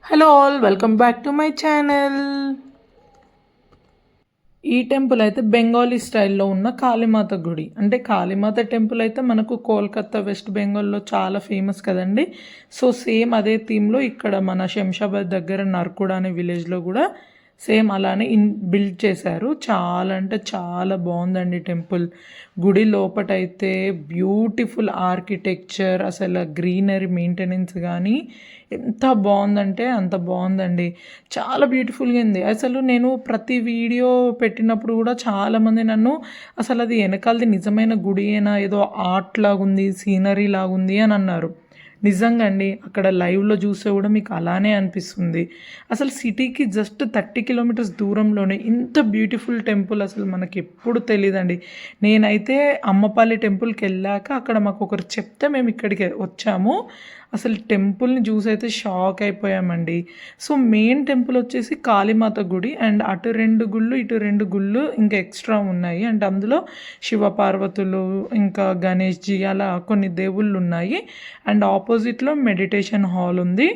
Hello all welcome back to my channel. ఈ temple అయితే బెంగాలీ స్టైల్లో ఉన్న కాళీమాత గుడి. అంటే కాళీమాత టెంపుల్ అయితే మనకు కోల్కతా వెస్ట్ బెంగాల్లో చాలా ఫేమస్ కదండి. సో సేమ్ అదే థీమ్లో ఇక్కడ మన శంషాబాద్ దగ్గర నర్కుడ అనే విలేజ్లో కూడా సేమ్ అలానే బిల్డ్ చేశారు. చాలా అంటే చాలా బాగుందండి టెంపుల్. గుడి లోపటైతే బ్యూటిఫుల్ ఆర్కిటెక్చర్, అసలు గ్రీనరీ మెయింటెనెన్స్ కానీ ఎంత బాగుందంటే అంత బాగుందండి. చాలా బ్యూటిఫుల్గా ఉంది. అసలు నేను ప్రతి వీడియో పెట్టినప్పుడు కూడా చాలామంది నన్ను అసలు అది వెనకాలది నిజమైన గుడియేనా, ఏదో ఆర్ట్ లాగుంది, సీనరీ లాగుంది అని అన్నారు. నిజంగా అండి, అక్కడ లైవ్లో చూస్తే కూడా మీకు అలానే అనిపిస్తుంది. అసలు సిటీకి జస్ట్ 30 కిలోమీటర్స్ దూరంలోనే ఇంత బ్యూటిఫుల్ టెంపుల్ అసలు మనకి ఎప్పుడు తెలియదండి. నేనైతే అమ్మపల్లి టెంపుల్కి వెళ్ళాక అక్కడ మాకు ఒకరు చెప్తే మేము ఇక్కడికి వచ్చాము. అసలు టెంపుల్ని చూసి అయితే షాక్ అయిపోయామండి. సో మెయిన్ టెంపుల్ వచ్చేసి కాళీమాత గుడి, అండ్ అటు 2 గుళ్ళు ఇటు 2 గుళ్ళు ఇంకా ఎక్స్ట్రా ఉన్నాయి. అండ్ అందులో శివపార్వతులు ఇంకా గణేష్జీ అలా కొన్ని దేవుళ్ళు ఉన్నాయి. అండ్ ఆపోజిట్లో మెడిటేషన్ హాల్ ఉంది.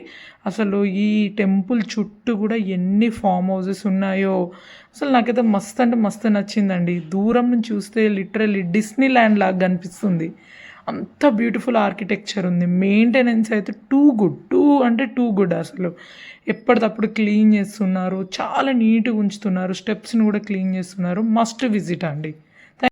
అసలు ఈ టెంపుల్ చుట్టూ కూడా ఎన్ని ఫామ్ హౌసెస్ ఉన్నాయో అసలు నాకైతే మస్తు అంటే మస్తు నచ్చిందండి. దూరం నుంచి చూస్తే లిటరల్లీ డిస్నీ ల్యాండ్ లాగా కనిపిస్తుంది. అంత బ్యూటిఫుల్ ఆర్కిటెక్చర్ ఉంది. మెయింటెనెన్స్ అయితే టూ గుడ్ అసలు. ఎప్పటికప్పుడు క్లీన్ చేస్తున్నారు, చాలా నీట్గా ఉంచుతున్నారు, స్టెప్స్ని కూడా క్లీన్ చేస్తున్నారు. మస్ట్ విజిట్ అండి.